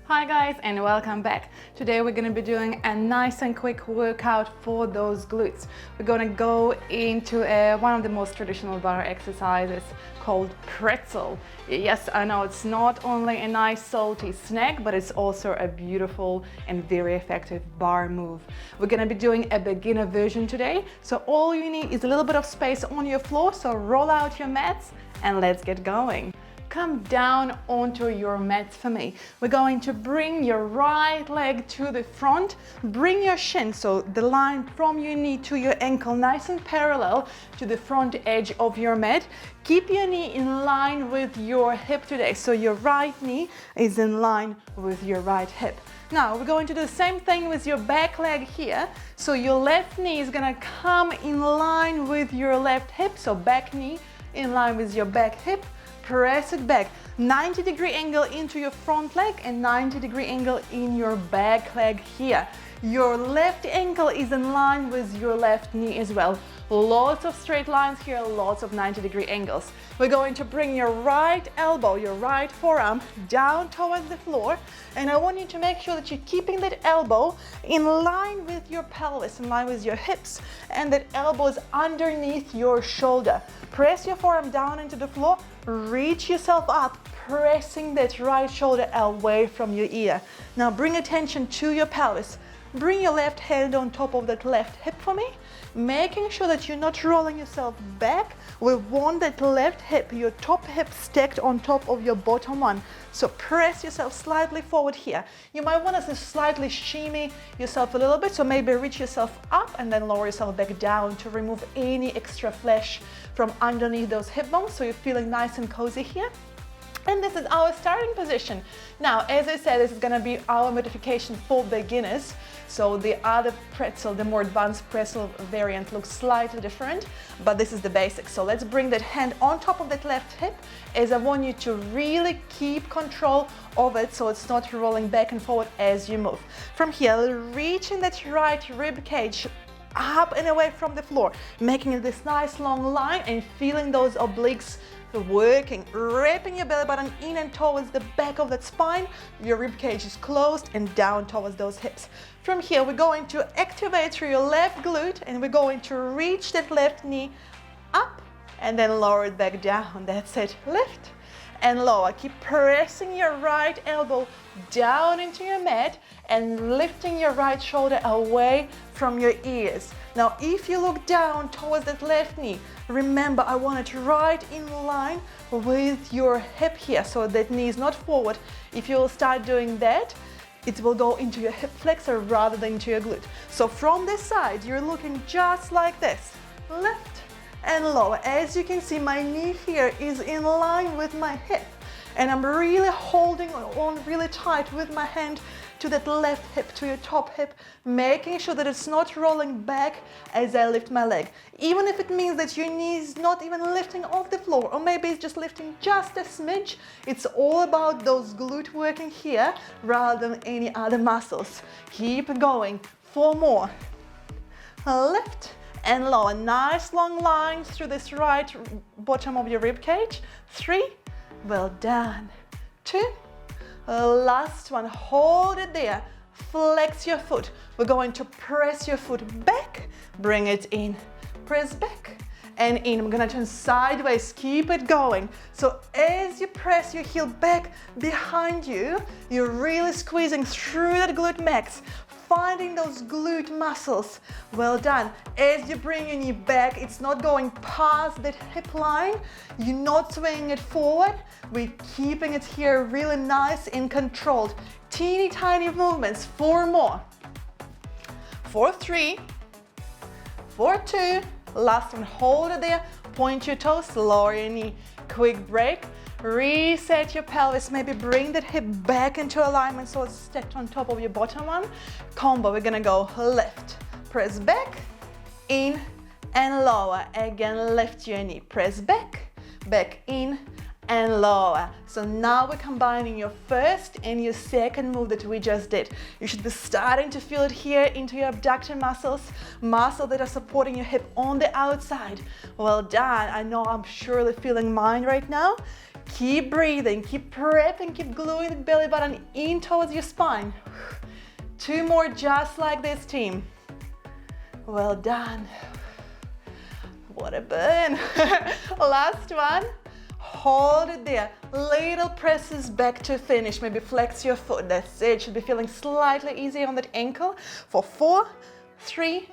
Hi guys, and welcome back. Today we're going to be doing a nice and quick workout for those glutes. We're going to go into one of the most traditional bar exercises called pretzel. Yes, I know it's not only a nice salty snack, but it's also a beautiful and very effective bar move. We're going to be doing a beginner version today, so all you need is a little bit of space on your floor, so roll out your mats and let's get going. Come down onto your mats for me. We're going to bring your right leg to the front, bring your shin, so the line from your knee to your ankle nice and parallel to the front edge of your mat. Keep your knee in line with your hip today, so your right knee is in line with your right hip. Now we're going to do the same thing with your back leg here. So your left knee is gonna come in line with your left hip, so back knee in line with your back hip. Press it back, 90-degree angle into your front leg and 90-degree angle in your back leg here. Your left ankle is in line with your left knee as well. Lots of straight lines here, lots of 90-degree angles. We're going to bring your right elbow, your right forearm down towards the floor, and I want you to make sure that you're keeping that elbow in line with your pelvis, in line with your hips, and that elbow is underneath your shoulder. Press your forearm down into the floor, reach yourself up, pressing that right shoulder away from your ear. Now bring attention to your pelvis. Bring your left hand on top of that left hip for me, making sure that you're not rolling yourself back. We want that left hip, your top hip, stacked on top of your bottom one. So press yourself slightly forward here. You might want to slightly shimmy yourself a little bit, so maybe reach yourself up and then lower yourself back down to remove any extra flesh from underneath those hip bones, so you're feeling nice and cozy here. And this is our starting position. Now, as I said, this is gonna be our modification for beginners. So the other pretzel, the more advanced pretzel variant, looks slightly different, but this is the basics. So let's bring that hand on top of that left hip, as I want you to really keep control of it so it's not rolling back and forward as you move. From here, reaching that right rib cage up and away from the floor, making it this nice long line and feeling those obliques working, wrapping your belly button in and towards the back of that spine. Your rib cage is closed and down towards those hips. From here, we're going to activate through your left glute and we're going to reach that left knee up and then lower it back down. That's it. Lift and lower. Keep pressing your right elbow down into your mat and lifting your right shoulder away from your ears. Now, if you look down towards that left knee, remember I want it right in line with your hip here, so that knee is not forward. If you will start doing that, it will go into your hip flexor rather than into your glute. So from this side, you're looking just like this. Lift and lower. As you can see, my knee here is in line with my hip, and I'm really holding on really tight with my hand to that left hip, to your top hip, making sure that it's not rolling back as I lift my leg. Even if it means that your knee is not even lifting off the floor, or maybe it's just lifting just a smidge, it's all about those glute working here rather than any other muscles. Keep going. 4 more. Lift and lower. Nice long lines through this right bottom of your rib cage. 3. Well done. 2. Last one. Hold it there. Flex your foot. We're going to press your foot back. Bring it in. Press back and in. I'm gonna turn sideways. Keep it going. So as you press your heel back behind you, you're really squeezing through that glute max, finding those glute muscles. Well done. As you bring your knee back, it's not going past that hip line. You're not swinging it forward. We're keeping it here really nice and controlled. Teeny tiny movements. 4 more. 4, 3, 4, 2. Last one. Hold it there. Point your toes, lower your knee. Quick break. Reset your pelvis, maybe bring that hip back into alignment so it's stacked on top of your bottom one. Combo, we're gonna go lift, press back, in and lower. Again, lift your knee, press back, back in and lower. So now we're combining your first and your second move that we just did. You should be starting to feel it here into your abductor muscles that are supporting your hip on the outside. Well done. I know I'm surely feeling mine right now. Keep breathing, keep prepping, keep gluing the belly button in towards your spine. 2 more just like this, team. Well done. What a burn. Last one. Hold it there. Little presses back to finish. Maybe flex your foot. That's it. Should be feeling slightly easier on that ankle. For 4, 3,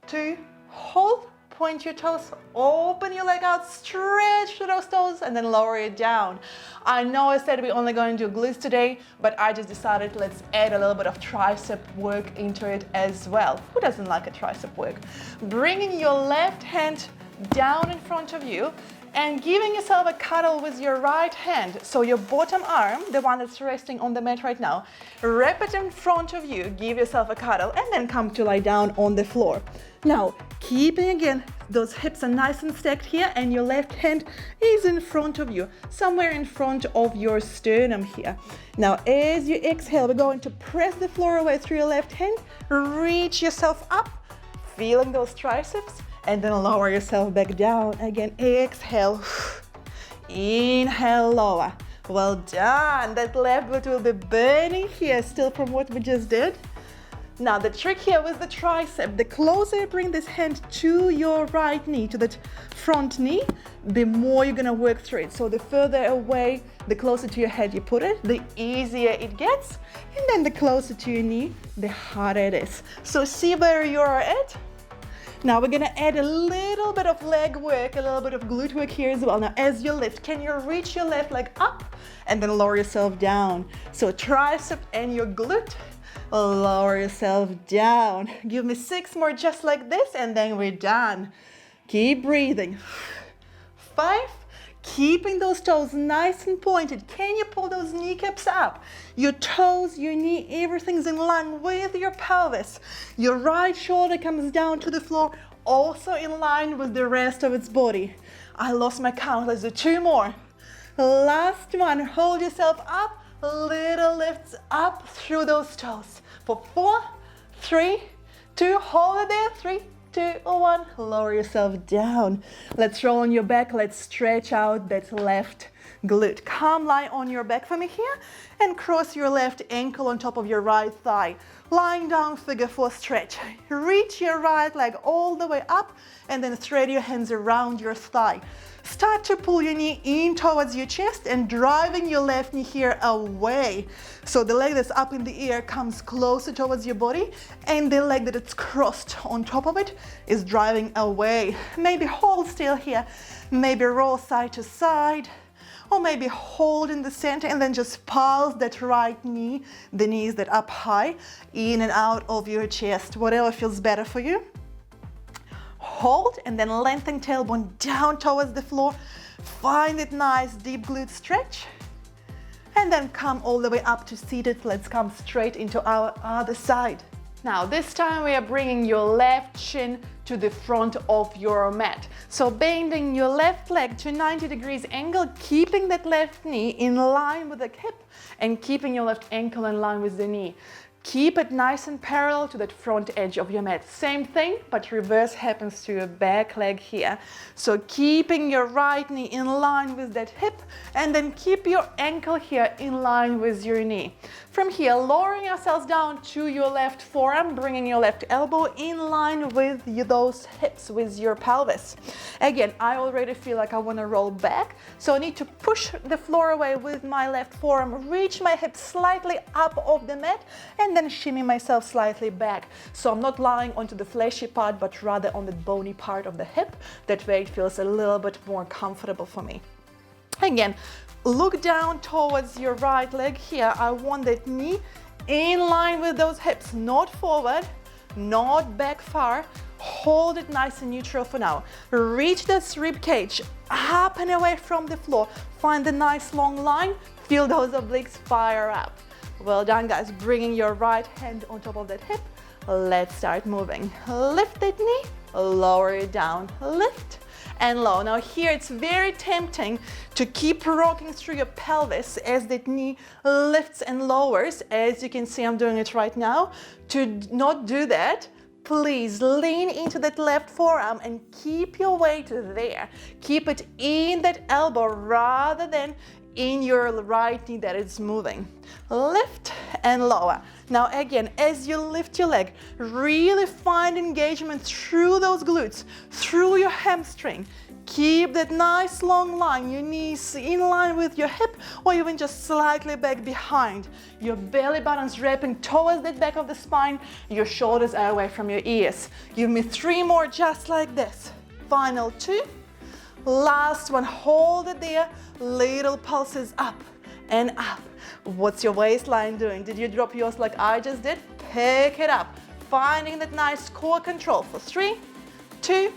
2, hold. Point your toes, open your leg out, stretch through those toes, and then lower it down. I know I said we're only going to do glutes today, but I just decided let's add a little bit of tricep work into it as well. Who doesn't like a tricep work? Bringing your left hand down in front of you and giving yourself a cuddle with your right hand. So your bottom arm, the one that's resting on the mat right now, wrap it in front of you, give yourself a cuddle, and then come to lie down on the floor. Now, keeping again, those hips are nice and stacked here, and your left hand is in front of you, somewhere in front of your sternum here. Now, as you exhale, we're going to press the floor away through your left hand, reach yourself up, feeling those triceps, and then lower yourself back down. Again, exhale, inhale, lower. Well done. That left glute will be burning here still from what we just did. Now the trick here with the tricep, the closer you bring this hand to your right knee, to that front knee, the more you're gonna work through it. So the further away, the closer to your head you put it, the easier it gets. And then the closer to your knee, the harder it is. So see where you are at. Now we're gonna add a little bit of leg work, a little bit of glute work here as well. Now as you lift, can you reach your left leg up and then lower yourself down? So tricep and your glute, lower yourself down. Give me 6 more just like this and then we're done. Keep breathing. 5, keeping those toes nice and pointed. Can you pull those kneecaps up? Your toes, your knee, everything's in line with your pelvis. Your right shoulder comes down to the floor, also in line with the rest of its body. I lost my count. Let's do 2 more. Last one. Hold yourself up. Little lifts up through those toes. For 4, 3, 2, hold it there. 3, 2, 1, lower yourself down. Let's roll on your back. Let's stretch out that left glute. Come lie on your back for me here and cross your left ankle on top of your right thigh. Lying down, figure 4 stretch. Reach your right leg all the way up and then thread your hands around your thigh. Start to pull your knee in towards your chest and driving your left knee here away. So the leg that's up in the air comes closer towards your body and the leg that it's crossed on top of it is driving away. Maybe hold still here, maybe roll side to side, or maybe hold in the center and then just pulse that right knee, the knees that up high, in and out of your chest, whatever feels better for you. Hold and then lengthen tailbone down towards the floor. Find it nice deep glute stretch. And then come all the way up to seated. Let's come straight into our other side. Now this time we are bringing your left shin to the front of your mat. So bending your left leg to 90 degrees angle, keeping that left knee in line with the hip and keeping your left ankle in line with the knee. Keep it nice and parallel to that front edge of your mat. Same thing, but reverse happens to your back leg here. So keeping your right knee in line with that hip and then keep your ankle here in line with your knee. From here, lowering yourselves down to your left forearm, bringing your left elbow in line with those hips, with your pelvis. Again, I already feel like I want to roll back, so I need to push the floor away with my left forearm, reach my hips slightly up off the mat, and then shimmy myself slightly back. So I'm not lying onto the fleshy part, but rather on the bony part of the hip. That way it feels a little bit more comfortable for me. Again, look down towards your right leg here. I want that knee in line with those hips, not forward, not back far. Hold it nice and neutral for now. Reach this rib cage up and away from the floor. Find a nice long line. Feel those obliques fire up. Well done, guys. Bringing your right hand on top of that hip. Let's start moving. Lift that knee, lower it down, lift and low. Now here it's very tempting to keep rocking through your pelvis as that knee lifts and lowers. As you can see, I'm doing it right now. To not do that, please lean into that left forearm and keep your weight there. Keep it in that elbow rather than in your right knee that is moving. Lift and lower. Now again, as you lift your leg, really find engagement through those glutes, through your hamstring. Keep that nice long line, your knees in line with your hip or even just slightly back behind. Your belly button's wrapping towards the back of the spine, your shoulders are away from your ears. Give me 3 more just like this. Final 2. Last one, hold it there. Little pulses up and up. What's your waistline doing? Did you drop yours like I just did? Pick it up. Finding that nice core control for 3, 2,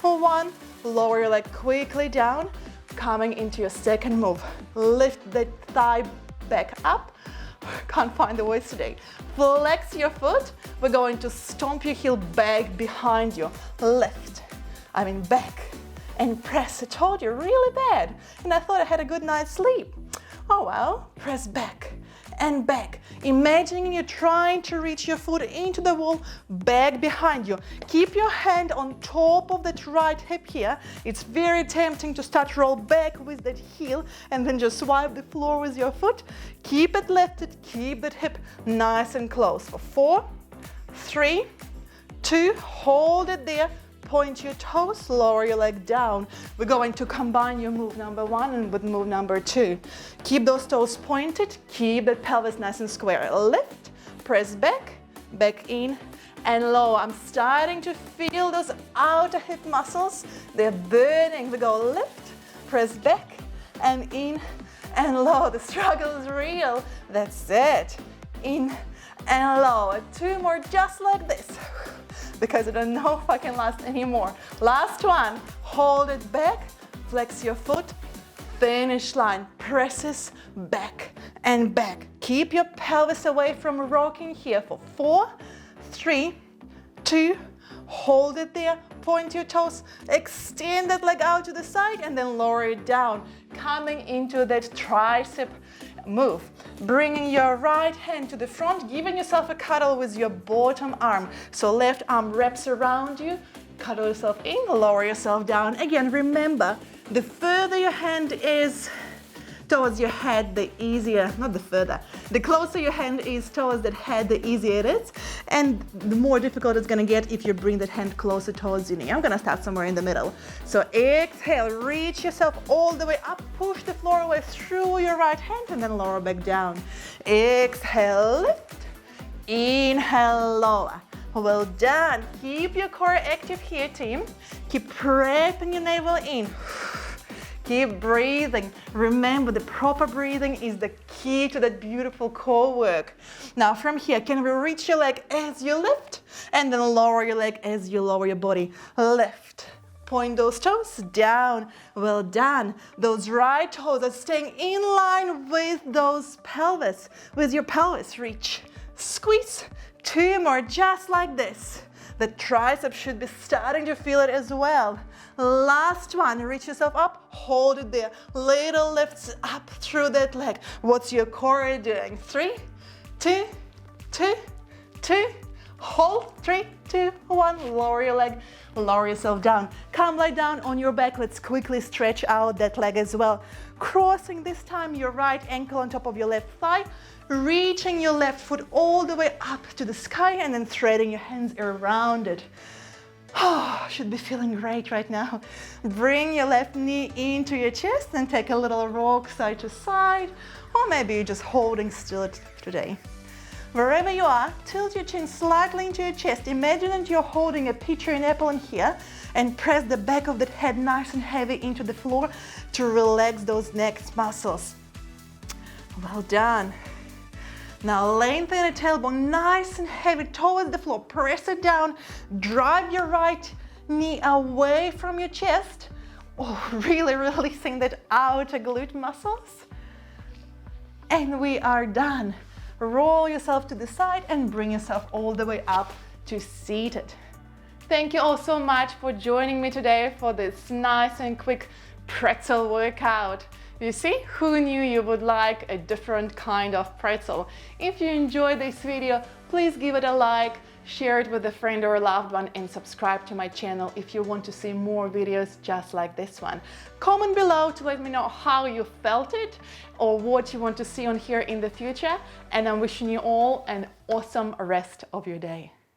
1. Lower your leg quickly down, coming into your second move. Lift the thigh back up. Can't find the words today. Flex your foot. We're going to stomp your heel back behind you. Lift, back, and press. I told you, really bad. And I thought I had a good night's sleep. Oh well, press back and back. Imagining you're trying to reach your foot into the wall, back behind you. Keep your hand on top of that right hip here. It's very tempting to start roll back with that heel and then just swipe the floor with your foot. Keep it lifted, keep that hip nice and close for 4, 3, 2, hold it there. Point your toes, lower your leg down. We're going to combine your move number 1 and with move number 2. Keep those toes pointed, keep the pelvis nice and square. Lift, press back, back in and low. I'm starting to feel those outer hip muscles. They're burning. We go lift, press back and in and low. The struggle is real. That's it. In and low. 2 more just like this. Because I don't know if I can last anymore. Last one, hold it back, flex your foot, finish line, presses back and back. Keep your pelvis away from rocking here for 4, 3, 2, hold it there, point your toes, extend that leg out to the side and then lower it down, coming into that tricep move. Bringing your right hand to the front, giving yourself a cuddle with your bottom arm. So left arm wraps around you, cuddle yourself in, lower yourself down. Again, remember, the further your hand is towards your head, the easier, not the further, the closer your hand is towards that head, the easier it is. And the more difficult it's gonna get if you bring that hand closer towards your knee. I'm gonna start somewhere in the middle. So exhale, reach yourself all the way up, push the floor away through your right hand and then lower back down. Exhale, lift, inhale, lower. Well done. Keep your core active here, team. Keep prepping your navel in. Keep breathing. Remember, the proper breathing is the key to that beautiful core work. Now from here, can we reach your leg as you lift and then lower your leg as you lower your body? Lift. Point those toes down. Well done. Those right toes are staying in line with those pelvis, with your pelvis. Reach. Squeeze. 2 more just like this. The tricep should be starting to feel it as well. Last one, reach yourself up, hold it there. Little lifts up through that leg. What's your core doing? 3, 2, 2, 2. Hold, 3, 2, 1. Lower your leg, lower yourself down. Come lie down on your back. Let's quickly stretch out that leg as well. Crossing this time your right ankle on top of your left thigh. Reaching your left foot all the way up to the sky and then threading your hands around it. Oh, should be feeling great right now. Bring your left knee into your chest and take a little rock side to side, or maybe you're just holding still today. Wherever you are, tilt your chin slightly into your chest. Imagine that you're holding a peach or an apple in here and press the back of the head nice and heavy into the floor to relax those neck muscles. Well done. Now lengthen the tailbone nice and heavy towards the floor. Press it down. Drive your right knee away from your chest. Oh, really releasing that outer glute muscles. And we are done. Roll yourself to the side and bring yourself all the way up to seated. Thank you all so much for joining me today for this nice and quick pretzel workout. You see, who knew you would like a different kind of pretzel? If you enjoyed this video, please give it a like, share it with a friend or a loved one, and subscribe to my channel if you want to see more videos just like this one. Comment below to let me know how you felt it or what you want to see on here in the future, and I'm wishing you all an awesome rest of your day.